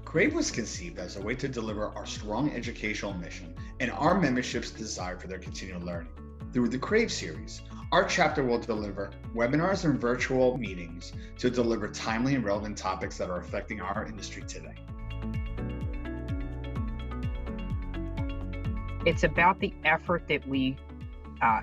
CRAVE was conceived as a way to deliver our strong educational mission and our membership's desire for their continued learning. Through the CRAVE series, our chapter will deliver webinars and virtual meetings to deliver timely and relevant topics that are affecting our industry today. It's about the effort that we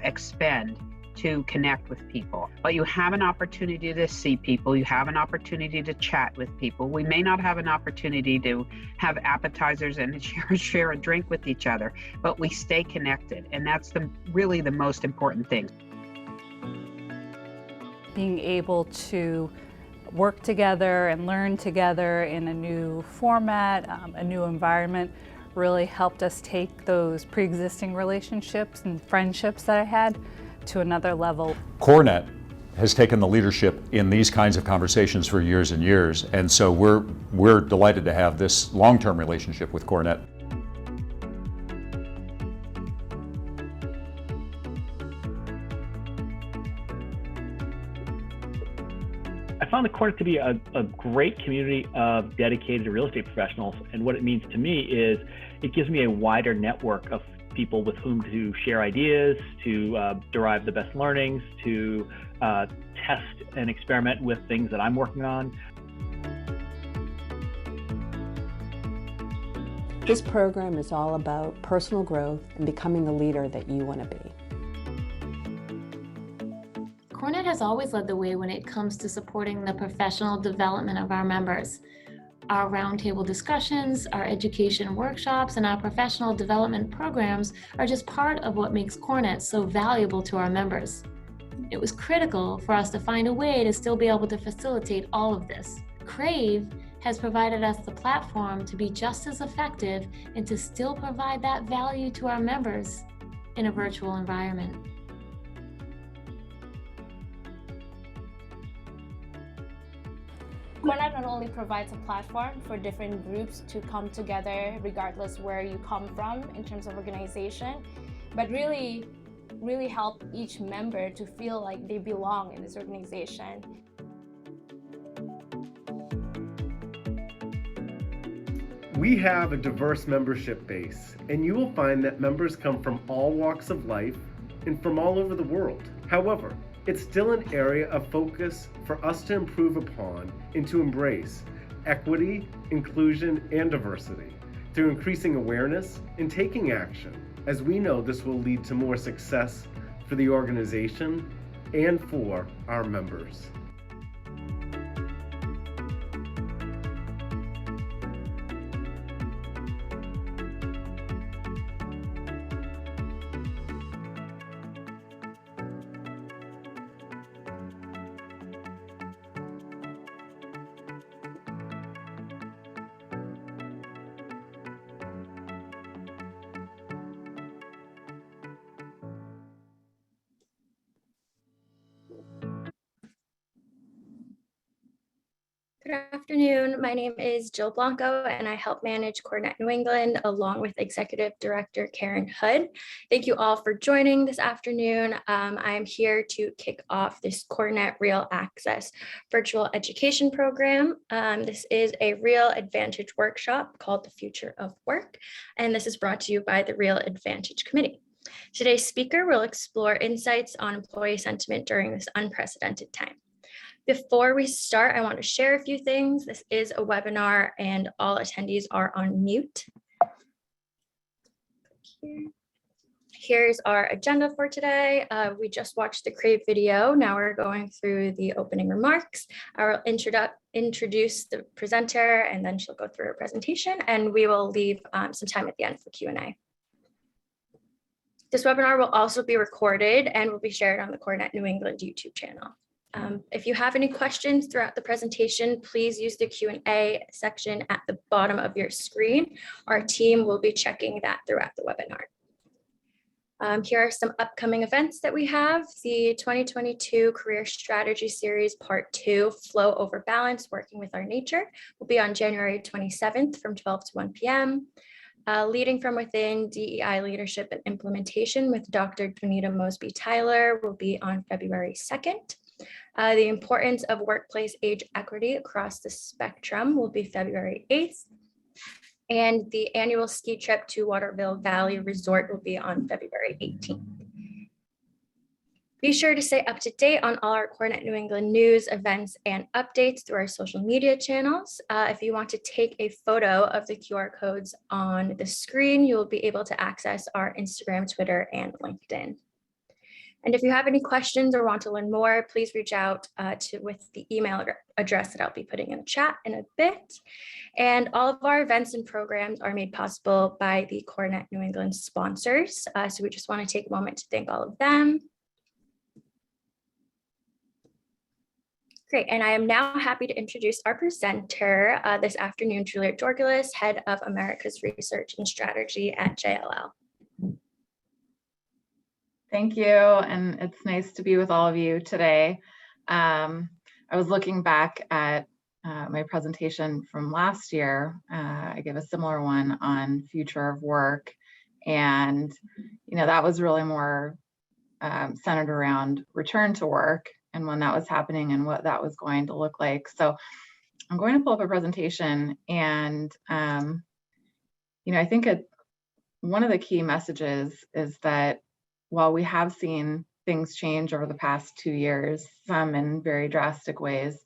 expend to connect with people. But you have an opportunity to see people, you have an opportunity to chat with people. We may not have an opportunity to have appetizers and share a drink with each other, but we stay connected, and that's really the most important thing. Being able to work together and learn together in a new format, a new environment, really helped us take those pre-existing relationships and friendships that I had to another level. CoreNet has taken the leadership in these kinds of conversations for years and years, and so we're delighted to have this long-term relationship with CoreNet. I found the CoreNet to be a great community of dedicated real estate professionals, and what it means to me is it gives me a wider network of people with whom to share ideas, to derive the best learnings, to test and experiment with things that I'm working on. This program is all about personal growth and becoming the leader that you want to be. CoreNet has always led the way when it comes to supporting the professional development of our members. Our roundtable discussions, our education workshops, and our professional development programs are just part of what makes CoreNet so valuable to our members. It was critical for us to find a way to still be able to facilitate all of this. CRAVE has provided us the platform to be just as effective and to still provide that value to our members in a virtual environment. CoreNet not only provides a platform for different groups to come together regardless where you come from in terms of organization, but really help each member to feel like they belong in this organization. We have a diverse membership base, and you will find that members come from all walks of life and from all over the world. However, it's still an area of focus for us to improve upon and to embrace equity, inclusion, and diversity through increasing awareness and taking action, as we know this will lead to more success for the organization and for our members. Good afternoon. My name is Jill Blanco, and I help manage CoreNet New England along with Executive Director Karen Hood. Thank you all for joining this afternoon. I'm here to kick off this CoreNet Real Access virtual education program. This is a Real Advantage workshop called The Future of Work, and this is brought to you by the Real Advantage Committee. Today's speaker will explore insights on employee sentiment during this unprecedented time. Before we start, I want to share a few things. This is a webinar and all attendees are on mute. Here's our agenda for today. We just watched the CRAVE video. Now we're going through the opening remarks. I will introduce the presenter and then she'll go through her presentation, and we will leave some time at the end for Q&A. This webinar will also be recorded and will be shared on the CoreNet New England YouTube channel. If you have any questions throughout the presentation, please use the Q&A section at the bottom of your screen. Our team will be checking that throughout the webinar. Here are some upcoming events that we have. The 2022 Career Strategy Series Part 2, Flow Over Balance, Working with Our Nature, will be on January 27th from 12 to 1 p.m. Leading from Within, DEI Leadership and Implementation with Dr. Donita Mosby Tyler will be on February 2nd. The Importance of Workplace Age Equity Across the Spectrum will be February 8th. And the annual ski trip to Waterville Valley Resort will be on February 18th. Be sure to stay up to date on all our CoreNet New England news, events, and updates through our social media channels. If you want to take a photo of the QR codes on the screen, you will be able to access our Instagram, Twitter, and LinkedIn. And if you have any questions or want to learn more, please reach out with the email address that I'll be putting in the chat in a bit. And all of our events and programs are made possible by the CoreNet New England sponsors. So we just want to take a moment to thank all of them. Great, and I am now happy to introduce our presenter this afternoon, Juliet Dorgalis, Head of Americas Research and Strategy at JLL. Thank you, and it's nice to be with all of you today. I was looking back at my presentation from last year. I gave a similar one on future of work, and that was really more centered around return to work and when that was happening and what that was going to look like. So I'm going to pull up a presentation, and I think one of the key messages is that while we have seen things change over the past 2 years, some in very drastic ways,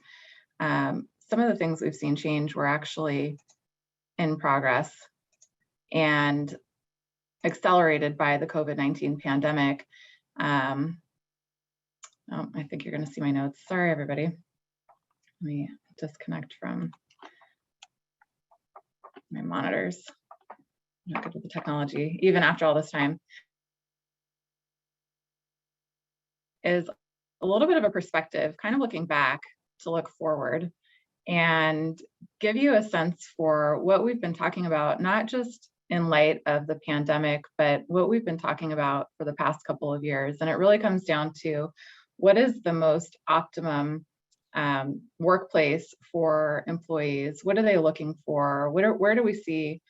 some of the things we've seen change were actually in progress and accelerated by the COVID-19 pandemic. I think you're going to see my notes. Sorry, everybody. Let me disconnect from my monitors. I'm not good with the technology, even after all this time. Is a little bit of a perspective, kind of looking back to look forward and give you a sense for what we've been talking about, not just in light of the pandemic, but what we've been talking about for the past couple of years. And it really comes down to what is the most optimum workplace for employees? What are they looking for? Where do we see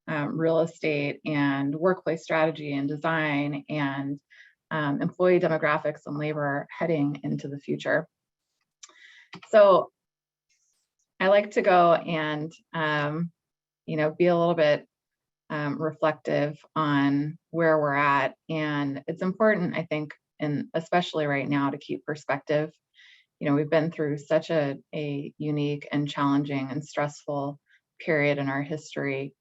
real estate and workplace strategy and design and employee demographics and labor heading into the future? So I like to go and be a little bit reflective on where we're at, and it's important, I think, and especially right now, to keep perspective. We've been through such a unique and challenging and stressful period in our history,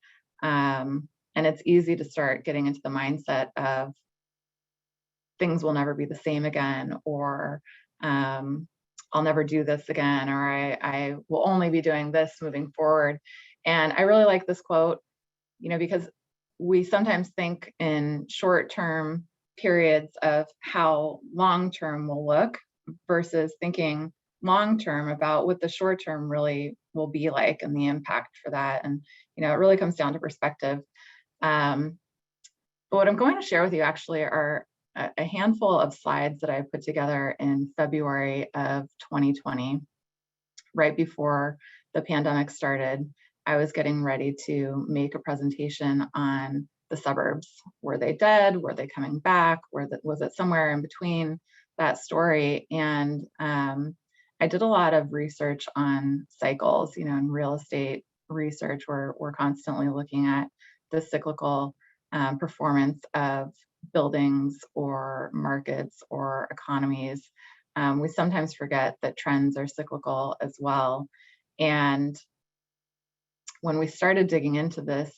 and it's easy to start getting into the mindset of things will never be the same again, or I'll never do this again, or I will only be doing this moving forward. And I really like this quote, because we sometimes think in short-term periods of how long-term will look versus thinking long-term about what the short-term really will be like and the impact for that. And, it really comes down to perspective. But what I'm going to share with you actually are a handful of slides that I put together in February of 2020, right before the pandemic started. I was getting ready to make a presentation on the suburbs. Were they dead? Were they coming back? Was it somewhere in between that story? And I did a lot of research on cycles. In real estate research, we're constantly looking at the cyclical performance of buildings or markets or economies. We sometimes forget that trends are cyclical as well. And when we started digging into this,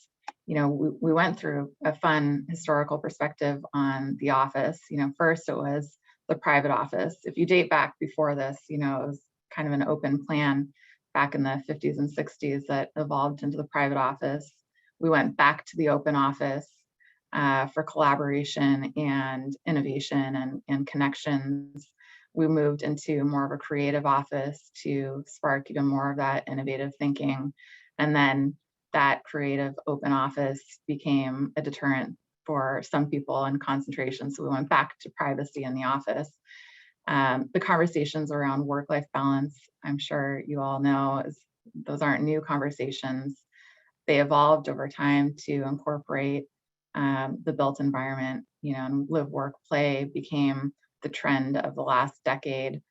we went through a fun historical perspective on the office. First it was the private office. If you date back before this, it was kind of an open plan back in the 50s and 60s that evolved into the private office. We went back to the open office for collaboration and innovation and connections. We moved into more of a creative office to spark even more of that innovative thinking. And then that creative open office became a deterrent for some people and concentration. So we went back to privacy in the office. The conversations around work-life balance, I'm sure you all know, those aren't new conversations. They evolved over time to incorporate the built environment, and live, work, play became the trend of the last decade.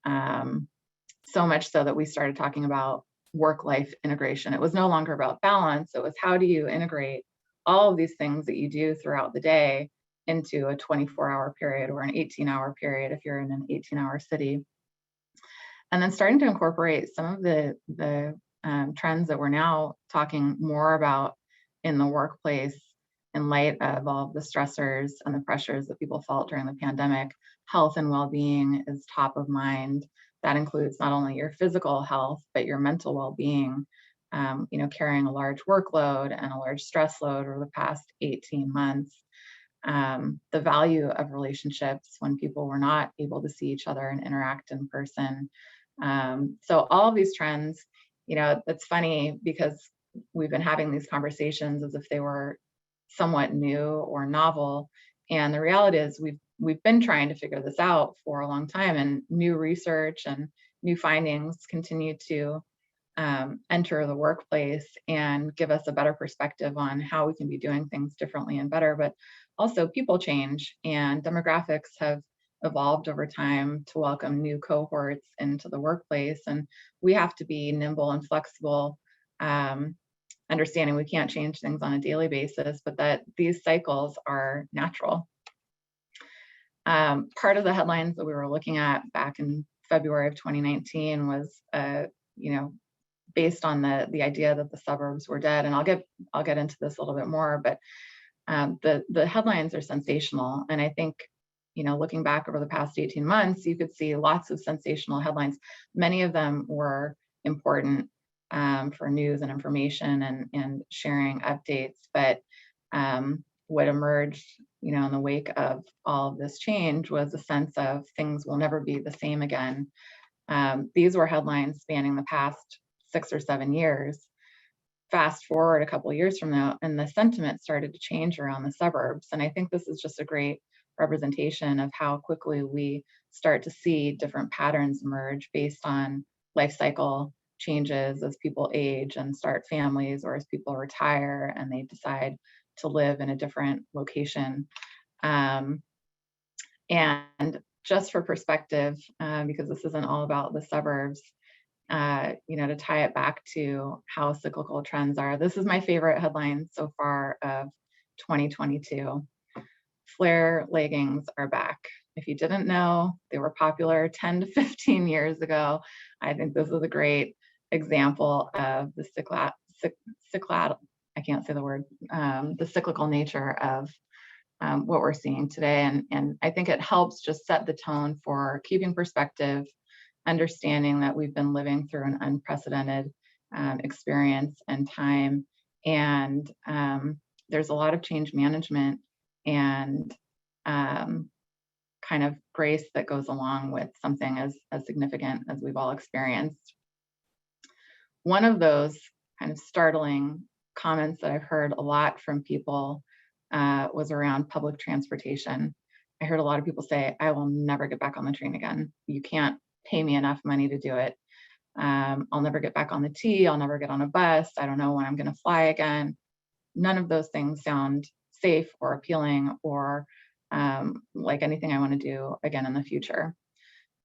So much so that we started talking about work-life integration. It was no longer about balance. It was how do you integrate all of these things that you do throughout the day into a 24-hour period or an 18-hour period if you're in an 18-hour city. And then starting to incorporate some of the trends that we're now talking more about in the workplace in light of all of the stressors and the pressures that people felt during the pandemic. Health and well-being is top of mind. That includes not only your physical health, but your mental well-being. Carrying a large workload and a large stress load over the past 18 months. The value of relationships when people were not able to see each other and interact in person. So all of these trends, it's funny because we've been having these conversations as if they were somewhat new or novel. And the reality is we've been trying to figure this out for a long time, and new research and new findings continue to enter the workplace and give us a better perspective on how we can be doing things differently and better. But also people change and demographics have evolved over time to welcome new cohorts into the workplace. And we have to be nimble and flexible, understanding we can't change things on a daily basis, but that these cycles are natural. Part of the headlines that we were looking at back in February of 2019 was, based on the idea that the suburbs were dead. And I'll get into this a little bit more, but the headlines are sensational. And I think, looking back over the past 18 months, you could see lots of sensational headlines. Many of them were important for news and information and sharing updates. But what emerged, in the wake of all of this change was a sense of things will never be the same again. These were headlines spanning the past 6 or 7 years. Fast forward a couple of years from now, and the sentiment started to change around the suburbs. And I think this is just a great representation of how quickly we start to see different patterns emerge based on life cycle changes as people age and start families, or as people retire and they decide to live in a different location. And just for perspective, because this isn't all about the suburbs, to tie it back to how cyclical trends are. This is my favorite headline so far of 2022. Flare leggings are back. If you didn't know, they were popular 10 to 15 years ago. I think this is a great example of the the cyclical nature of what we're seeing today. And I think it helps just set the tone for keeping perspective, understanding that we've been living through an unprecedented experience and time. And there's a lot of change management and kind of grace that goes along with something as significant as we've all experienced. One of those kind of startling comments that I've heard a lot from people was around public transportation. I heard a lot of people say, I will never get back on the train again. You can't pay me enough money to do it. I'll never get back on the T. I'll never get on a bus. I don't know when I'm going to fly again. None of those things sound safe or appealing or like anything I want to do again in the future.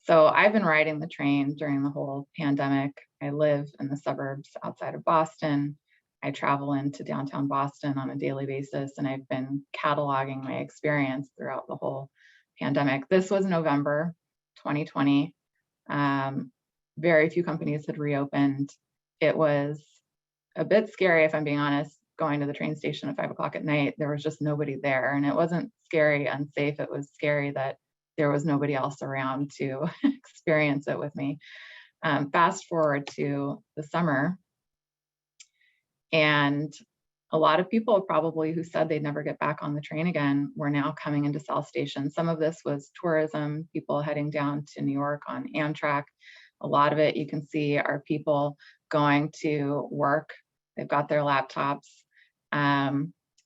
So I've been riding the train during the whole pandemic. I live in the suburbs outside of Boston. I travel into downtown Boston on a daily basis, and I've been cataloging my experience throughout the whole pandemic. This was November 2020. Very few companies had reopened. It was a bit scary, if I'm being honest, going to the train station at 5 o'clock at night. There was just nobody there, and it wasn't scary unsafe. It was scary that there was nobody else around to experience it with me. Fast forward to the summer, and a lot of people probably who said they'd never get back on the train again were now coming into South Station. Some of this was tourism, people heading down to New York on Amtrak. A lot of it you can see are people going to work. They've got their laptops.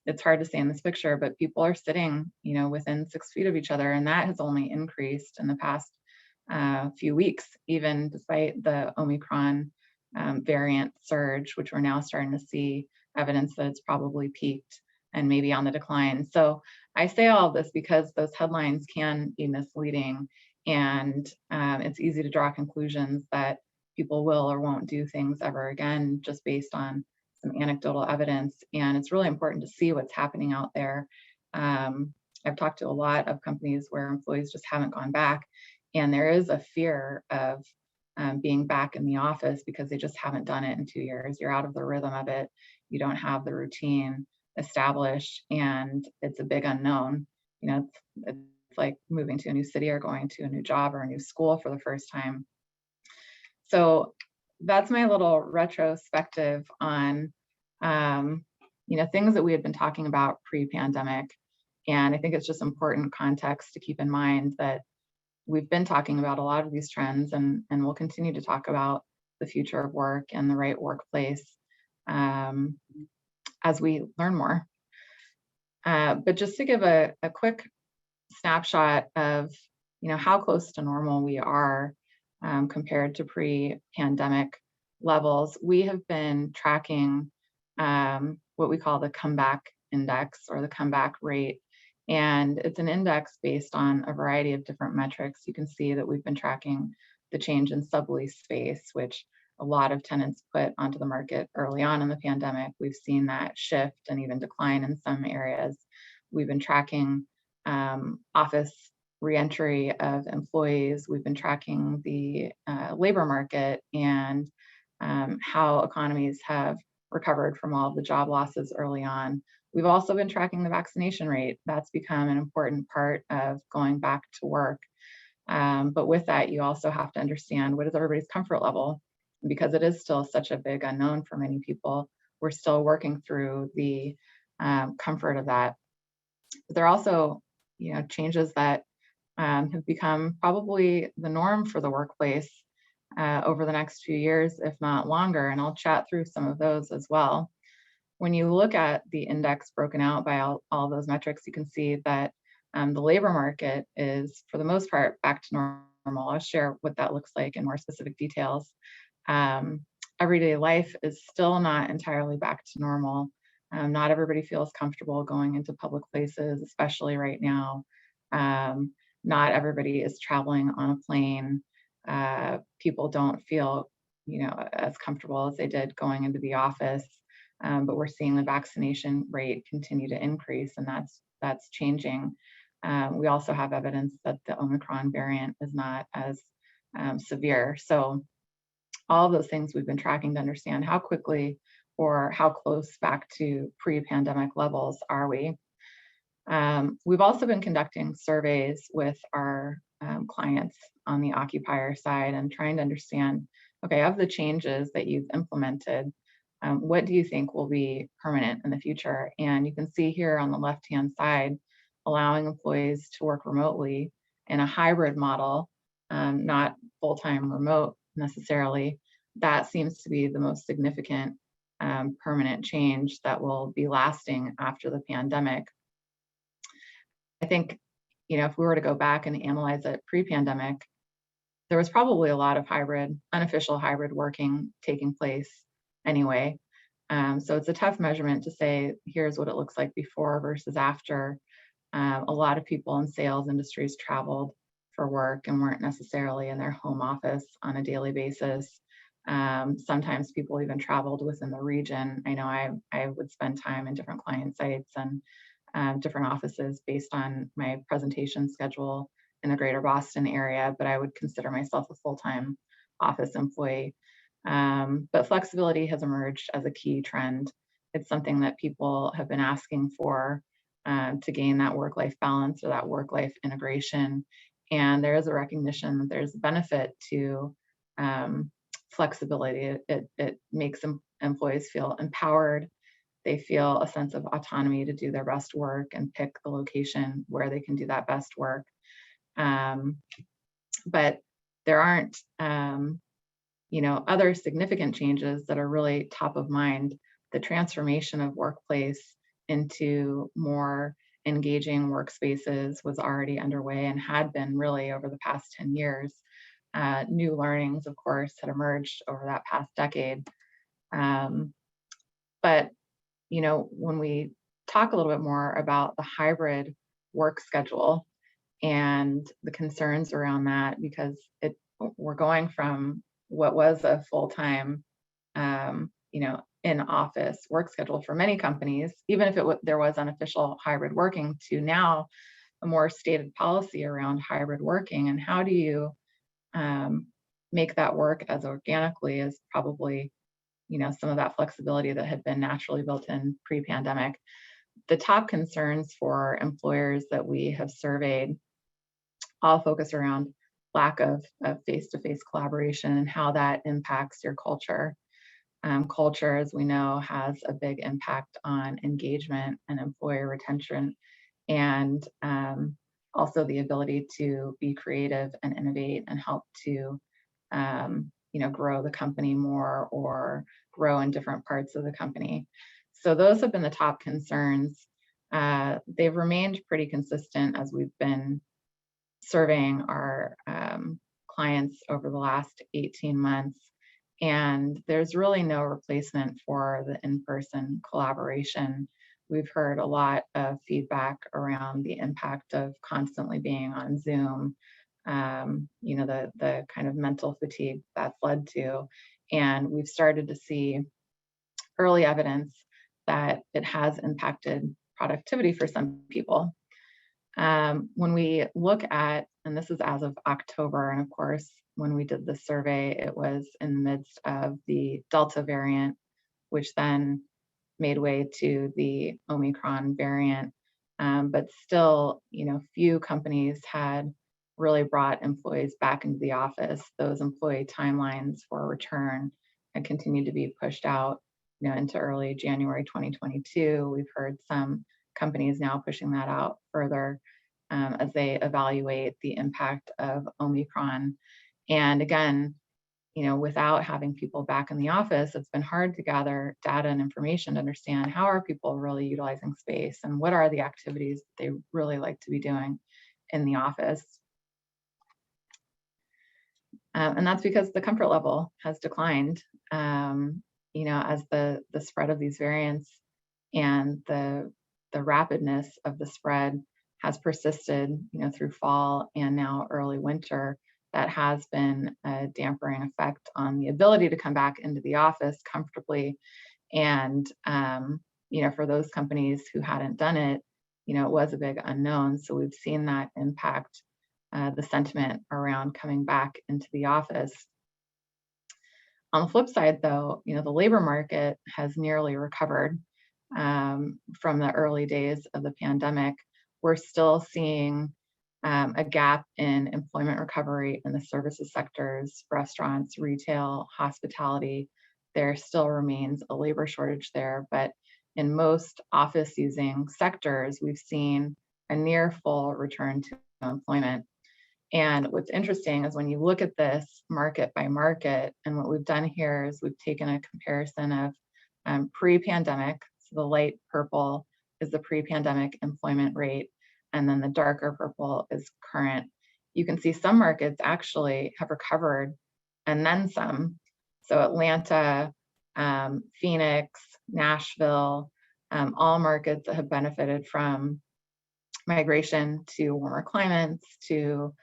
It's hard to see in this picture, but people are sitting, within 6 feet of each other, and that has only increased in the past few weeks, even despite the Omicron variant surge, which we're now starting to see evidence that it's probably peaked and maybe on the decline. So I say all of this because those headlines can be misleading, and it's easy to draw conclusions that people will or won't do things ever again just based on some anecdotal evidence. And it's really important to see what's happening out there. I've talked to a lot of companies where employees just haven't gone back, and there is a fear of being back in the office because they just haven't done it in 2 years. You're out of the rhythm of it. You don't have the routine established, and it's a big unknown. You know, it's like moving to a new city or going to a new job or a new school for the first time. So that's my little retrospective on, things that we had been talking about pre-pandemic. And I think it's just important context to keep in mind that we've been talking about a lot of these trends, and we'll continue to talk about the future of work and the right workplace as we learn more. But just to give a quick snapshot of how close to normal we are compared to pre-pandemic levels, we have been tracking what we call the comeback index or the comeback rate. And it's an index based on a variety of different metrics. You can see that we've been tracking the change in sublease space, which a lot of tenants put onto the market early on in the pandemic. We've seen that shift and even decline in some areas. We've been tracking office reentry of employees. We've been tracking the labor market and how economies have recovered from all of the job losses early on. We've also been tracking the vaccination rate. That's become an important part of going back to work. But with that, you also have to understand what is everybody's comfort level. Because it is still such a big unknown for many people, we're still working through the comfort of that. But there are also, changes that have become probably the norm for the workplace over the next few years, if not longer. And I'll chat through some of those as well. When you look at the index broken out by all those metrics, you can see that the labor market is, for the most part, back to normal. I'll share what that looks like in more specific details. Everyday life is still not entirely back to normal. Not everybody feels comfortable going into public places, especially right now. Not everybody is traveling on a plane. People don't feel, as comfortable as they did going into the office. But we're seeing the vaccination rate continue to increase, and that's changing. We also have evidence that the Omicron variant is not as severe. So all of those things we've been tracking to understand how quickly or how close back to pre-pandemic levels are we. We've also been conducting surveys with our clients on the occupier side and trying to understand, okay, of the changes that you've implemented, what do you think will be permanent in the future? And you can see here on the left-hand side, allowing employees to work remotely in a hybrid model, not full-time remote necessarily. That seems to be the most significant permanent change that will be lasting after the pandemic. I think, if we were to go back and analyze it pre-pandemic, there was probably a lot of unofficial hybrid working taking place anyway. So it's a tough measurement to say, here's what it looks like before versus after. A lot of people in sales industries traveled for work and weren't necessarily in their home office on a daily basis. Sometimes people even traveled within the region. I know I would spend time in different client sites and different offices based on my presentation schedule in the greater Boston area, but I would consider myself a full-time office employee. But flexibility has emerged as a key trend. It's something that people have been asking for to gain that work-life balance or that work-life integration. And there is a recognition that there's a benefit to flexibility. It makes employees feel empowered. They feel a sense of autonomy to do their best work and pick the location where they can do that best work. But there aren't, other significant changes that are really top of mind. The transformation of workplace into more engaging workspaces was already underway and had been really over the past 10 years. New learnings, of course, had emerged over that past decade. But, when we talk a little bit more about the hybrid work schedule and the concerns around that, because we're going from what was a full-time, in office work schedule for many companies, even if there was unofficial hybrid working, to now a more stated policy around hybrid working. And how do you make that work as organically as probably, some of that flexibility that had been naturally built in pre-pandemic. The top concerns for employers that we have surveyed all focus around lack of face-to-face collaboration and how that impacts your culture. Culture, as we know, has a big impact on engagement and employee retention, and also the ability to be creative and innovate and help to grow the company more or grow in different parts of the company. So those have been the top concerns. They've remained pretty consistent as we've been surveying our clients over the last 18 months. And there's really no replacement for the in-person collaboration. We've heard a lot of feedback around the impact of constantly being on Zoom, the kind of mental fatigue that's led to. And we've started to see early evidence that it has impacted productivity for some people. When we look at, and this is as of October, and of course, when we did the survey, it was in the midst of the Delta variant, which then made way to the Omicron variant. But still, few companies had really brought employees back into the office. Those employee timelines for return had continued to be pushed out, into early January 2022. We've heard some companies now pushing that out further as they evaluate the impact of Omicron. And again, without having people back in the office, it's been hard to gather data and information to understand how are people really utilizing space and what are the activities they really like to be doing in the office. And that's because the comfort level has declined, as the spread of these variants and the rapidness of the spread has persisted, through fall and now early winter. That has been a dampering effect on the ability to come back into the office comfortably. And, for those companies who hadn't done it, it was a big unknown. So we've seen that impact the sentiment around coming back into the office. On the flip side, though, the labor market has nearly recovered from the early days of the pandemic. We're still seeing a gap in employment recovery in the services sectors, restaurants, retail, hospitality. There still remains a labor shortage there, but in most office using sectors, we've seen a near full return to employment. And what's interesting is when you look at this market by market, and what we've done here is we've taken a comparison of pre-pandemic, so the light purple is the pre-pandemic employment rate, and then the darker purple is current. You can see some markets actually have recovered and then some. So Atlanta, Phoenix, Nashville, all markets that have benefited from migration to warmer climates, to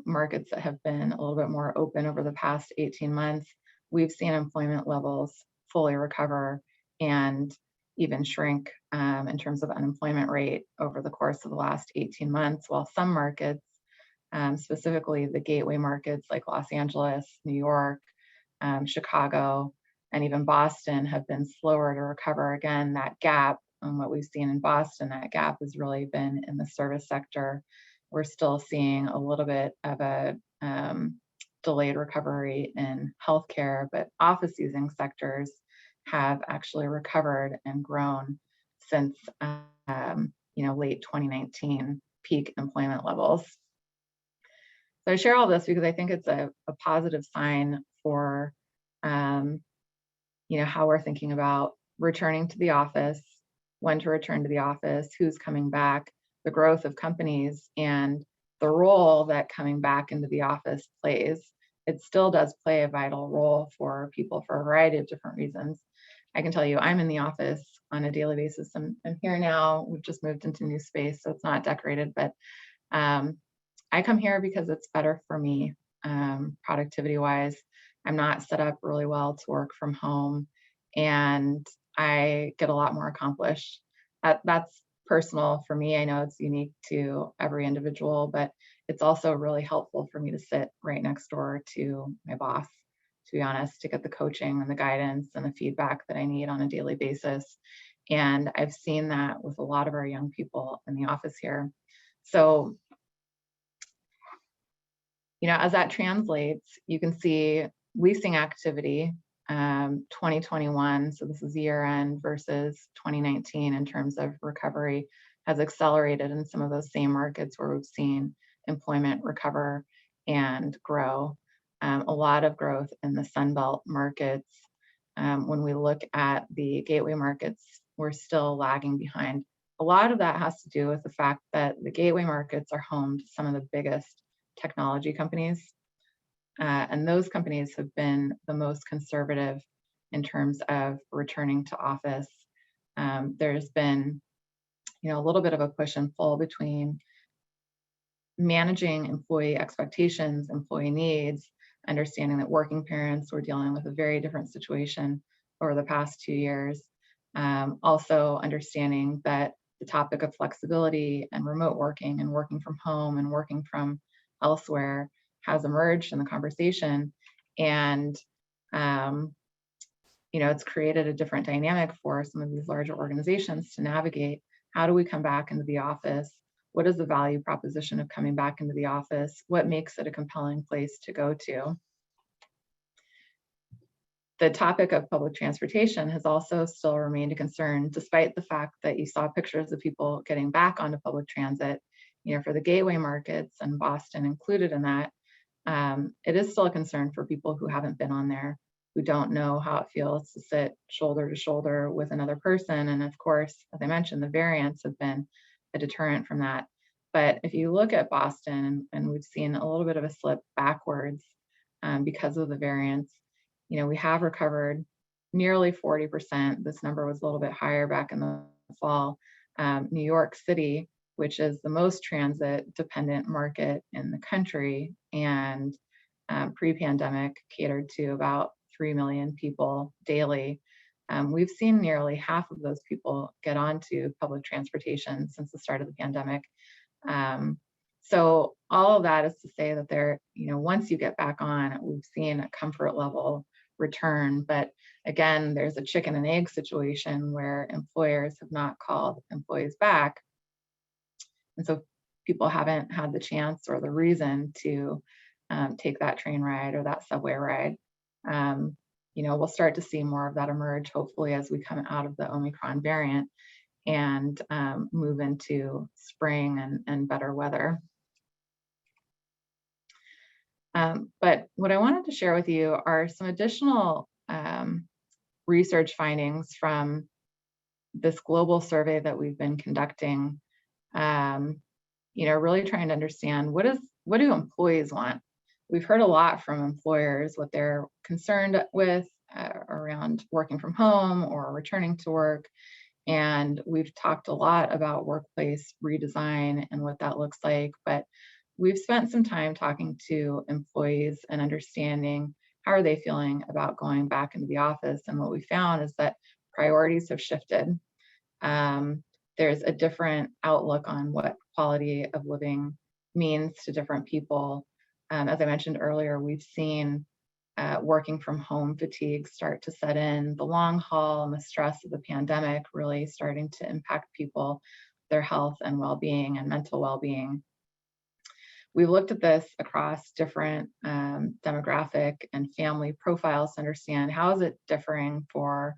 markets that have been a little bit more open over the past 18 months. We've seen employment levels fully recover and even shrink in terms of unemployment rate over the course of the last 18 months, while some markets, specifically the gateway markets like Los Angeles, New York, Chicago, and even Boston have been slower to recover. Again, that gap, and what we've seen in Boston, that gap has really been in the service sector. We're still seeing a little bit of a delayed recovery in healthcare, but office using sectors have actually recovered and grown since late 2019 peak employment levels. So I share all this because I think it's a positive sign for how we're thinking about returning to the office, when to return to the office, who's coming back, the growth of companies, and the role that coming back into the office plays. It still does play a vital role for people for a variety of different reasons. I can tell you I'm in the office on a daily basis. I'm here now. We've just moved into new space, so it's not decorated, but I come here because it's better for me, productivity-wise. I'm not set up really well to work from home, and I get a lot more accomplished. That's personal for me. I know it's unique to every individual, but it's also really helpful for me to sit right next door to my boss, to be honest, to get the coaching and the guidance and the feedback that I need on a daily basis. And I've seen that with a lot of our young people in the office here. So, as that translates, you can see leasing activity 2021, so this is year end versus 2019 in terms of recovery, has accelerated in some of those same markets where we've seen employment recover and grow. A lot of growth in the Sunbelt markets. When we look at the gateway markets, we're still lagging behind. A lot of that has to do with the fact that the gateway markets are home to some of the biggest technology companies. And those companies have been the most conservative in terms of returning to office. There's been, a little bit of a push and pull between managing employee expectations, employee needs, understanding that working parents were dealing with a very different situation over the past 2 years. Also understanding that the topic of flexibility and remote working and working from home and working from elsewhere has emerged in the conversation, and it's created a different dynamic for some of these larger organizations to navigate. How do we come back into the office? What is the value proposition of coming back into the office? What makes it a compelling place to go to? The topic of public transportation has also still remained a concern, despite the fact that you saw pictures of people getting back onto public transit. For the gateway markets, and Boston included in that, it is still a concern for people who haven't been on there, who don't know how it feels to sit shoulder to shoulder with another person. And of course, as I mentioned, the variants have been a deterrent from that. But if you look at Boston, and we've seen a little bit of a slip backwards because of the variants, we have recovered nearly 40%. This number was a little bit higher back in the fall. New York City, which is the most transit dependent market in the country, and pre-pandemic catered to about 3 million people daily. We've seen nearly half of those people get onto public transportation since the start of the pandemic. So all of that is to say that once you get back on, we've seen a comfort level return. But again, there's a chicken and egg situation where employers have not called employees back. And so people haven't had the chance or the reason to take that train ride or that subway ride. We'll start to see more of that emerge, hopefully, as we come out of the Omicron variant and move into spring and better weather. But what I wanted to share with you are some additional research findings from this global survey that we've been conducting. Really trying to understand what do employees want. We've heard a lot from employers what they're concerned with around working from home or returning to work. And we've talked a lot about workplace redesign and what that looks like, but we've spent some time talking to employees and understanding how are they feeling about going back into the office. And what we found is that priorities have shifted. There's a different outlook on what quality of living means to different people. As I mentioned earlier, we've seen working from home fatigue start to set in, the long haul and the stress of the pandemic really starting to impact people, their health and well-being and mental well-being. We've looked at this across different demographic and family profiles to understand how is it differing for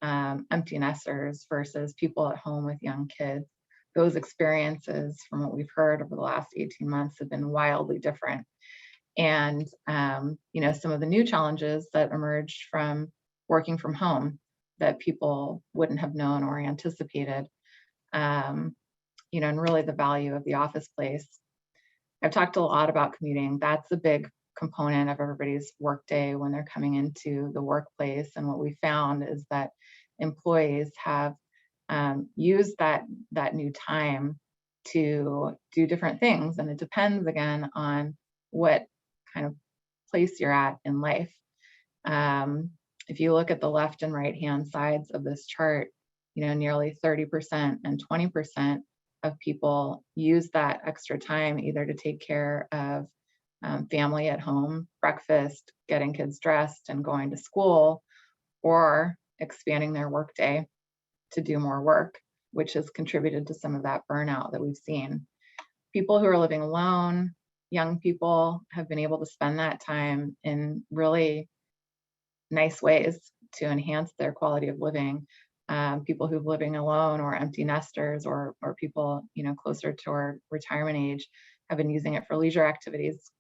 empty nesters versus people at home with young kids. Those experiences, from what we've heard over the last 18 months, have been wildly different. And some of the new challenges that emerged from working from home that people wouldn't have known or anticipated, and really the value of the office place. I've talked a lot about commuting. That's a big component of everybody's workday when they're coming into the workplace. And what we found is that employees have used that new time to do different things. And it depends, again, on what kind of place you're at in life. If you look at the left and right hand sides of this chart, nearly 30% and 20% of people use that extra time either to take care of family at home, breakfast, getting kids dressed and going to school, or expanding their workday to do more work, which has contributed to some of that burnout that we've seen. People who are living alone, young people, have been able to spend that time in really nice ways to enhance their quality of living. People who've living alone or empty nesters or people closer to our retirement age have been using it for leisure activities.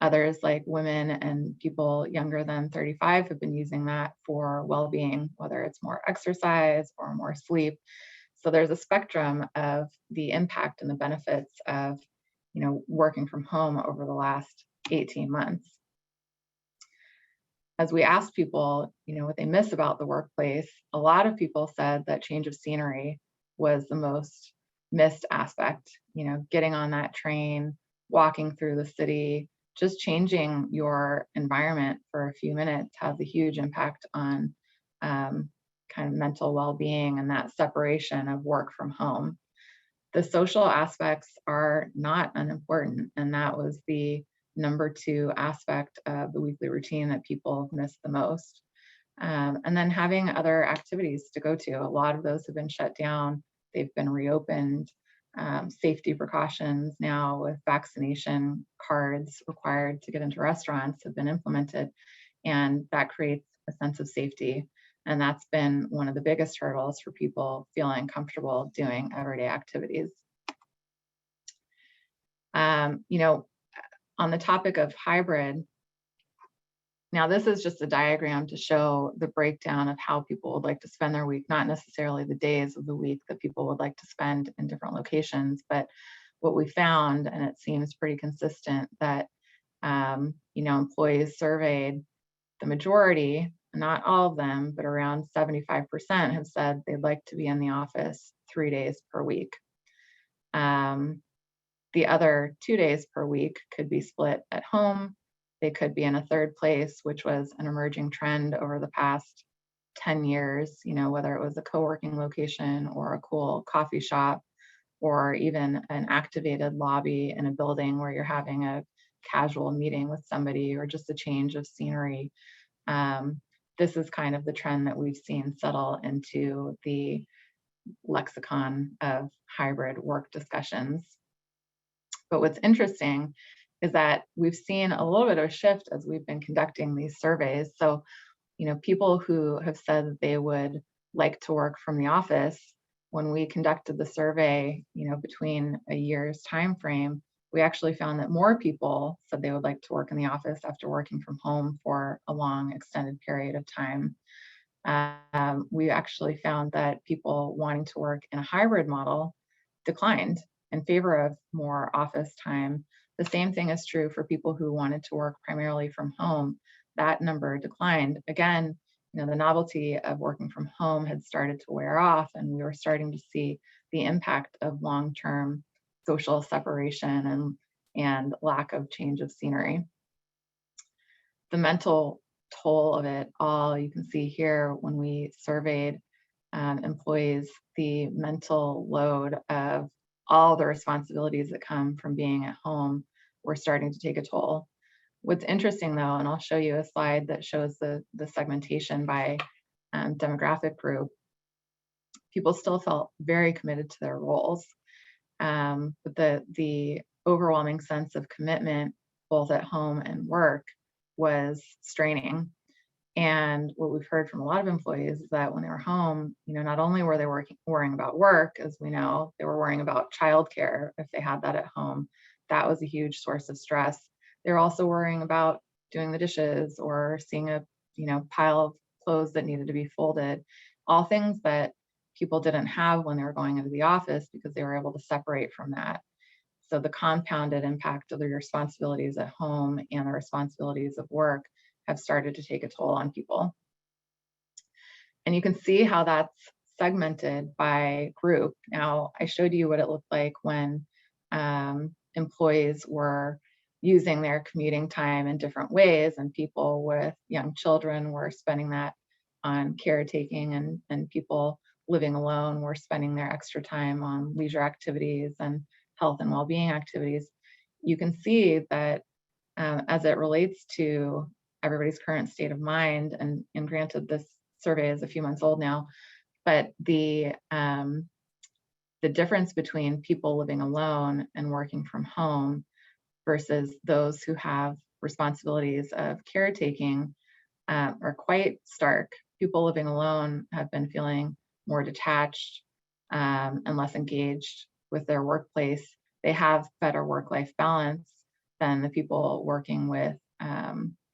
Others, like women and people younger than 35, have been using that for well-being, whether it's more exercise or more sleep. So there's a spectrum of the impact and the benefits of working from home over the last 18 months. As we asked people, what they miss about the workplace, a lot of people said that change of scenery was the most missed aspect. Getting on that train, walking through the city, just changing your environment for a few minutes has a huge impact on kind of mental well-being and that separation of work from home. The social aspects are not unimportant, and that was the number 2 aspect of the weekly routine that people miss the most. And then having other activities to go to. A lot of those have been shut down. They've been reopened. Safety precautions now with vaccination cards required to get into restaurants have been implemented, and that creates a sense of safety. And that's been one of the biggest hurdles for people feeling comfortable doing everyday activities. On the topic of hybrid, now this is just a diagram to show the breakdown of how people would like to spend their week, not necessarily the days of the week that people would like to spend in different locations, but what we found, and it seems pretty consistent, that employees surveyed, the majority, not all of them, but around 75% have said they'd like to be in the office 3 days per week. The other 2 days per week could be split at home. They could be in a third place, which was an emerging trend over the past 10 years, whether it was a co-working location or a cool coffee shop, or even an activated lobby in a building where you're having a casual meeting with somebody or just a change of scenery. This is kind of the trend that we've seen settle into the lexicon of hybrid work discussions. But what's interesting is that we've seen a little bit of a shift as we've been conducting these surveys. So, people who have said that they would like to work from the office, when we conducted the survey, between a year's time frame, we actually found that more people said they would like to work in the office after working from home for a long extended period of time. We actually found that people wanting to work in a hybrid model declined in favor of more office time. The same thing is true for people who wanted to work primarily from home. That number declined. Again, the novelty of working from home had started to wear off, and we were starting to see the impact of long-term social separation and lack of change of scenery. The mental toll of it all, you can see here when we surveyed employees, the mental load of all the responsibilities that come from being at home were starting to take a toll. What's interesting though, and I'll show you a slide that shows the segmentation by demographic group, people still felt very committed to their roles. But the overwhelming sense of commitment, both at home and work, was straining. And what we've heard from a lot of employees is that when they were home, not only were they worrying about work, as we know, they were worrying about childcare if they had that at home. That was a huge source of stress. They were also worrying about doing the dishes or seeing a pile of clothes that needed to be folded. All things that people didn't have when they were going into the office because they were able to separate from that. So the compounded impact of the responsibilities at home and the responsibilities of work have started to take a toll on people. And you can see how that's segmented by group. Now, I showed you what it looked like when employees were using their commuting time in different ways, and people with young children were spending that on caretaking, and people living alone were spending their extra time on leisure activities and health and well-being activities. You can see that as it relates to everybody's current state of mind, and granted this survey is a few months old now, but the difference between people living alone and working from home versus those who have responsibilities of caretaking are quite stark. People living alone have been feeling more detached and less engaged with their workplace. They have better work-life balance than the people working with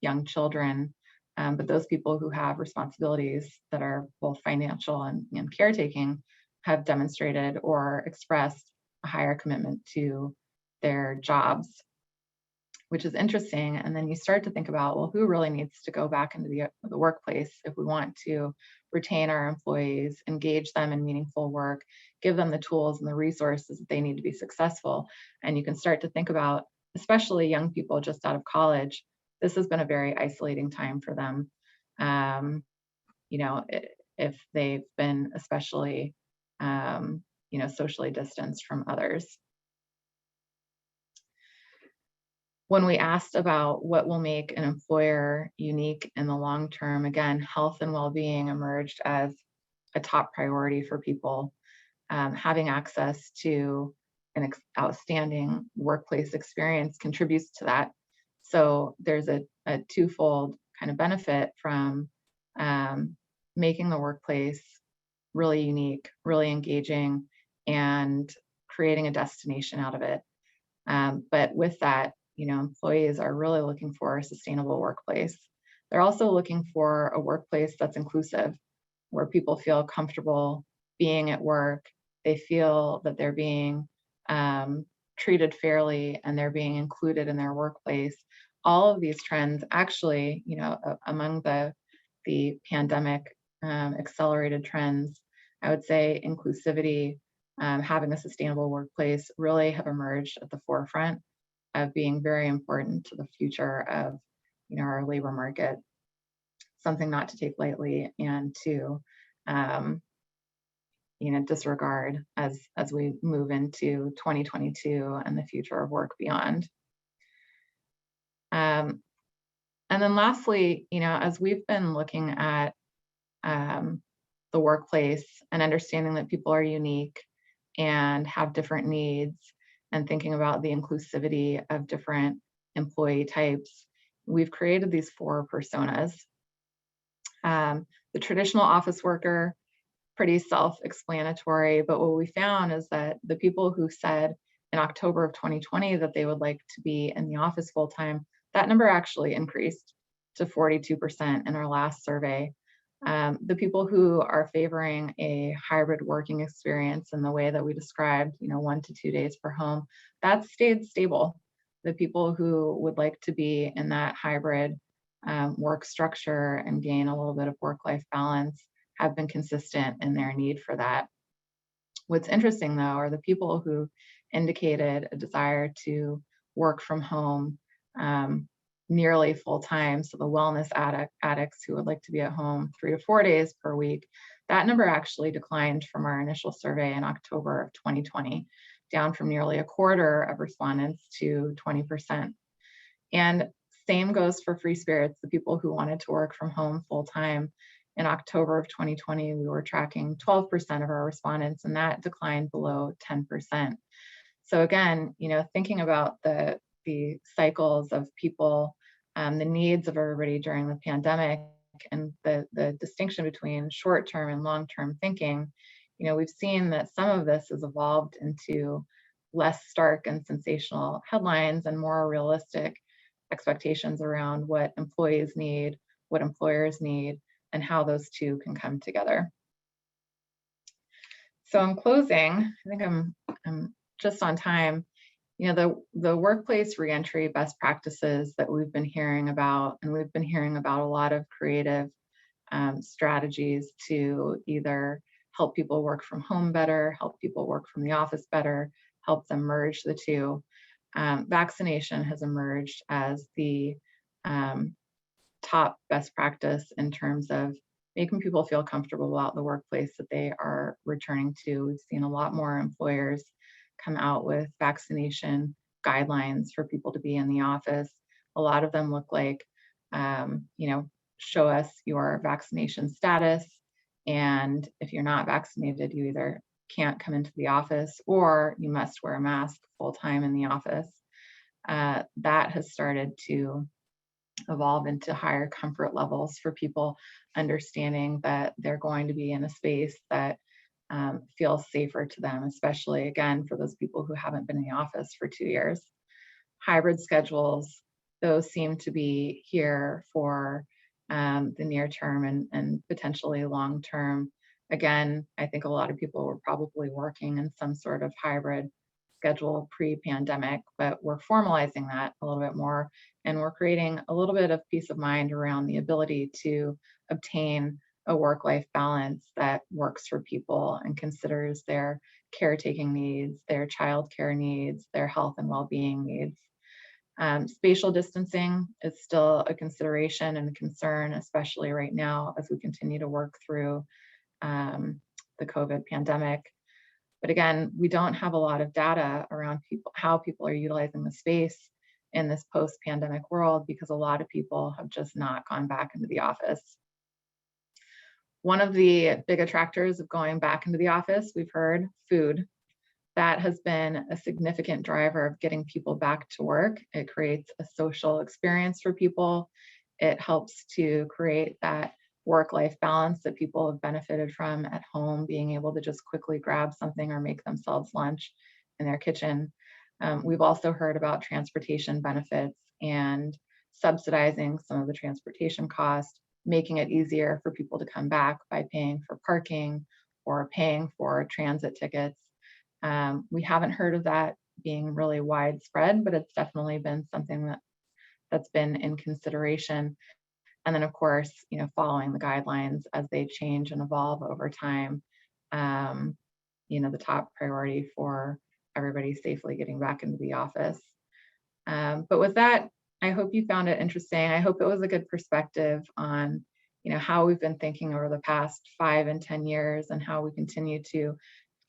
young children. But those people who have responsibilities that are both financial and caretaking have demonstrated or expressed a higher commitment to their jobs, which is interesting. And then you start to think about, well, who really needs to go back into the workplace if we want to retain our employees, engage them in meaningful work, give them the tools and the resources that they need to be successful. And you can start to think about, especially young people just out of college, this has been a very isolating time for them. If they've been especially, socially distanced from others. When we asked about what will make an employer unique in the long term, again, health and well-being emerged as a top priority for people. Having access to an outstanding workplace experience contributes to that. So there's a twofold kind of benefit from making the workplace really unique, really engaging, and creating a destination out of it. But with that, employees are really looking for a sustainable workplace. They're also looking for a workplace that's inclusive, where people feel comfortable being at work. They feel that they're being treated fairly and they're being included in their workplace. All of these trends actually, among the pandemic accelerated trends, I would say inclusivity, having a sustainable workplace really have emerged at the forefront of being very important to the future of our labor market. Something not to take lightly and to disregard as we move into 2022 and the future of work beyond. And then lastly, as we've been looking at the workplace and understanding that people are unique and have different needs, and thinking about the inclusivity of different employee types, we've created these 4 personas. The traditional office worker, pretty self-explanatory, but what we found is that the people who said in October of 2020 that they would like to be in the office full-time, that number actually increased to 42% in our last survey. The people who are favoring a hybrid working experience in the way that we described, 1 to 2 days per home, that stayed stable. The people who would like to be in that hybrid work structure and gain a little bit of work-life balance have been consistent in their need for that. What's interesting, though, are the people who indicated a desire to work from home nearly full time. So the wellness addicts who would like to be at home 3 to 4 days per week, that number actually declined from our initial survey in October of 2020, down from nearly a quarter of respondents to 20%. And same goes for free spirits, the people who wanted to work from home full time. In October of 2020, we were tracking 12% of our respondents, and that declined below 10%. So again, thinking about the cycles of people, the needs of everybody during the pandemic, and the distinction between short-term and long-term thinking, we've seen that some of this has evolved into less stark and sensational headlines and more realistic expectations around what employees need, what employers need, and how those two can come together. So in closing, I think I'm just on time. The workplace reentry best practices that we've been hearing about, and we've been hearing about a lot of creative strategies to either help people work from home better, help people work from the office better, help them merge the two. vaccination has emerged as the top best practice in terms of making people feel comfortable about the workplace that they are returning to. We've seen a lot more employers come out with vaccination guidelines for people to be in the office. A lot of them look like, show us your vaccination status. And if you're not vaccinated, you either can't come into the office or you must wear a mask full time in the office. That has started to evolve into higher comfort levels for people, understanding that they're going to be in a space that feels safer to them, especially again for those people who haven't been in the office for 2 years. Hybrid schedules, those seem to be here for the near term and potentially long term. Again, I think a lot of people were probably working in some sort of hybrid schedule pre-pandemic, but we're formalizing that a little bit more, and we're creating a little bit of peace of mind around the ability to obtain a work-life balance that works for people and considers their caretaking needs, their childcare needs, their health and well-being needs. Spatial distancing is still a consideration and a concern, especially right now as we continue to work through the COVID pandemic. But again, we don't have a lot of data around how people are utilizing the space in this post-pandemic world, because a lot of people have just not gone back into the office. One of the big attractors of going back into the office, we've heard, food. That has been a significant driver of getting people back to work. It creates a social experience for people. It helps to create that work-life balance that people have benefited from at home, being able to just quickly grab something or make themselves lunch in their kitchen. We've also heard about transportation benefits and subsidizing some of the transportation costs, making it easier for people to come back by paying for parking or paying for transit tickets. We haven't heard of that being really widespread, but it's definitely been something that's been in consideration. And then, of course, following the guidelines as they change and evolve over time, the top priority for everybody safely getting back into the office. But with that, I hope you found it interesting. I hope it was a good perspective on, how we've been thinking over the past 5 and 10 years and how we continue to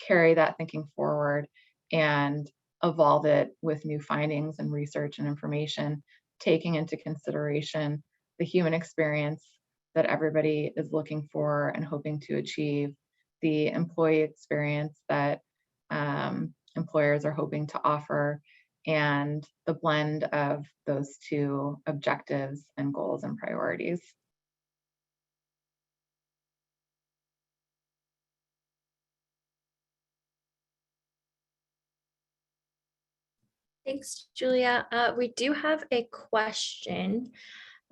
carry that thinking forward and evolve it with new findings and research and information, taking into consideration the human experience that everybody is looking for and hoping to achieve, the employee experience that employers are hoping to offer, and the blend of those two objectives and goals and priorities. Thanks, Julia. We do have a question.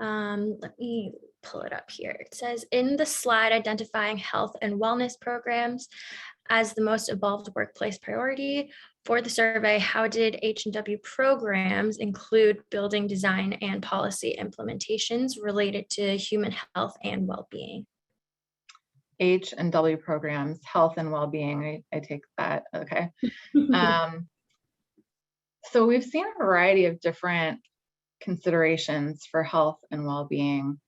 Let me pull it up here. It says, in the slide identifying health and wellness programs as the most evolved workplace priority for the survey, how did H&W programs include building design and policy implementations related to human health and well-being? H&W programs, health and well-being, I take that, okay. So we've seen a variety of different considerations for health and well-being.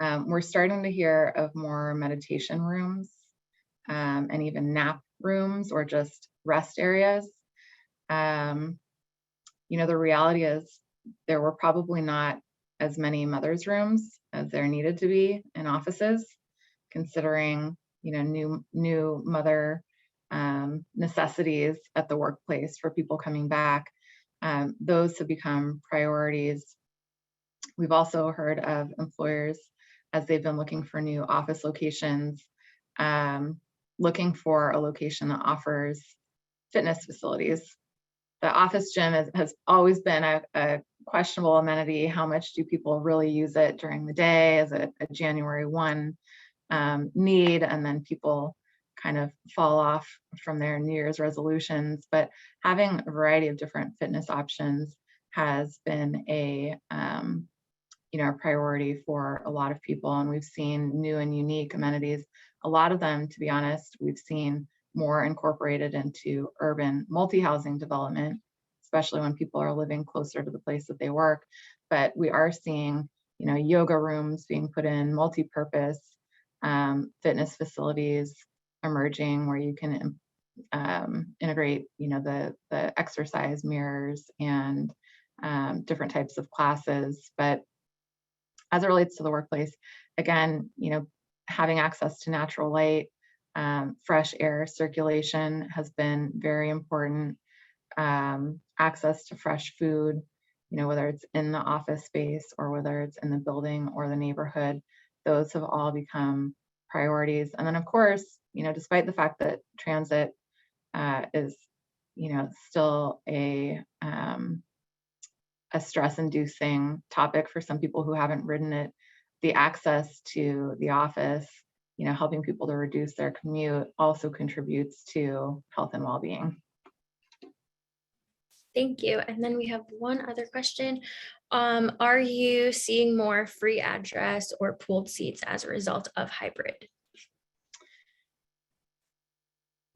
We're starting to hear of more meditation rooms and even nap rooms or just rest areas. The reality is there were probably not as many mother's rooms as there needed to be in offices, considering new mother necessities at the workplace for people coming back. Those have become priorities. We've also heard of employers, as they've been looking for new office locations, looking for a location that offers fitness facilities. The office gym has always been a questionable amenity. How much do people really use it during the day as a January 1 need, and then people kind of fall off from their New Year's resolutions. But having a variety of different fitness options has been a priority for a lot of people. And we've seen new and unique amenities. A lot of them, to be honest, we've seen more incorporated into urban multi-housing development. especially when people are living closer to the place that they work. But we are seeing, yoga rooms being put in, multi-purpose fitness facilities emerging where you can integrate, the exercise mirrors and different types of classes. But as it relates to the workplace, again, having access to natural light, fresh air circulation has been very important. Access to fresh food, whether it's in the office space or whether it's in the building or the neighborhood, those have all become priorities. And then, of course, despite the fact that transit is, still a stress-inducing topic for some people who haven't ridden it, the access to the office, helping people to reduce their commute also contributes to health and well-being. Thank you. And then we have one other question. Are you seeing more free address or pooled seats as a result of hybrid?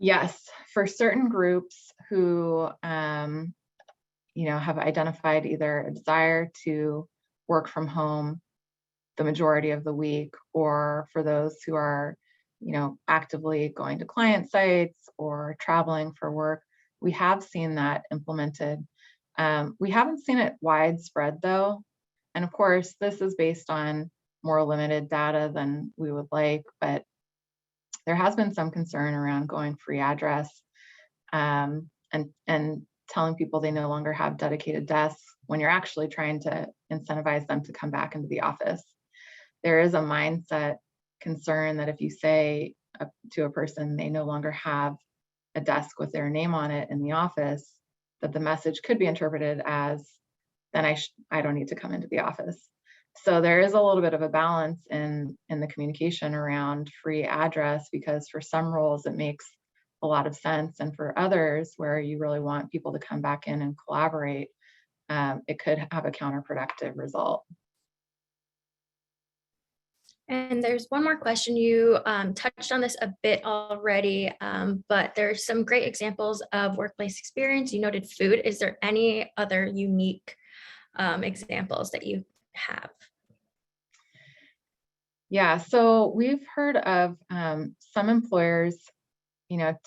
Yes, for certain groups who, have identified either a desire to work from home the majority of the week, or for those who are, actively going to client sites or traveling for work, we have seen that implemented. We haven't seen it widespread though. And of course, this is based on more limited data than we would like, but there has been some concern around going free address and telling people they no longer have dedicated desks when you're actually trying to incentivize them to come back into the office. There is a mindset concern that if you say to a person they no longer have a desk with their name on it in the office, that the message could be interpreted as, then I don't need to come into the office. So there is a little bit of a balance in the communication around free address, because for some roles it makes a lot of sense, and for others where you really want people to come back in and collaborate, it could have a counterproductive result. And there's one more question. You touched on this a bit already, but there's some great examples of workplace experience. You noted food. Is there any other unique examples that you have? Yeah, so we've heard of some employers,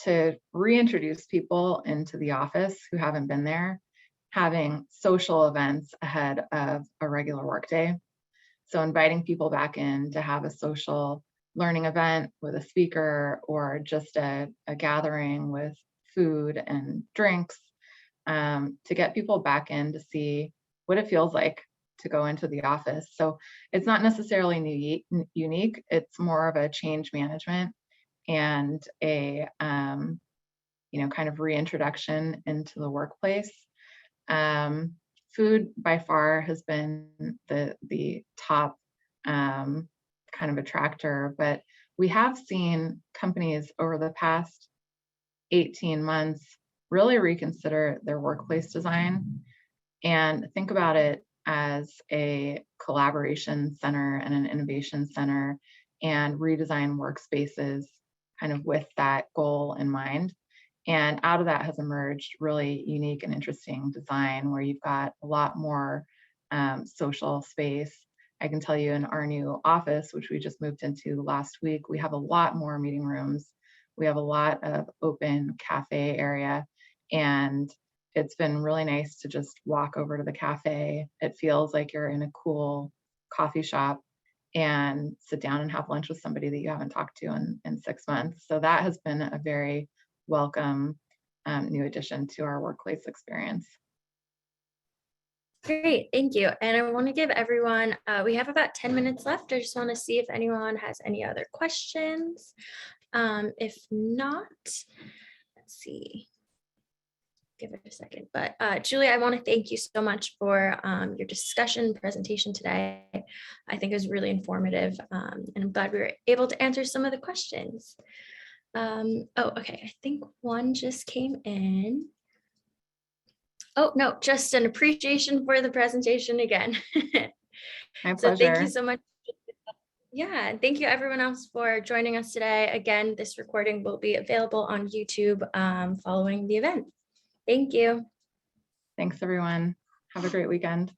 to reintroduce people into the office who haven't been there, having social events ahead of a regular workday. So inviting people back in to have a social learning event with a speaker, or just a gathering with food and drinks, to get people back in to see what it feels like to go into the office. So it's not necessarily unique, it's more of a change management and a kind of reintroduction into the workplace. Food by far has been the top kind of attractor, but we have seen companies over the past 18 months really reconsider their workplace design and think about it as a collaboration center and an innovation center, and redesign workspaces kind of with that goal in mind. And out of that has emerged really unique and interesting design where you've got a lot more social space. I can tell you in our new office, which we just moved into last week, we have a lot more meeting rooms. We have a lot of open cafe area, and it's been really nice to just walk over to the cafe. It feels like you're in a cool coffee shop and sit down and have lunch with somebody that you haven't talked to in 6 months. So that has been a very welcome new addition to our workplace experience. Great, thank you. And I want to give everyone, we have about 10 minutes left. I just want to see if anyone has any other questions. If not, let's see. Give it a second. But Julie, I want to thank you so much for your discussion presentation today. I think it was really informative, and I'm glad we were able to answer some of the questions. Oh, okay. I think one just came in. Oh, no, just an appreciation for the presentation again. My pleasure. So thank you so much. Yeah, and thank you everyone else for joining us today. Again, this recording will be available on YouTube following the event. Thank you. Thanks, everyone. Have a great weekend.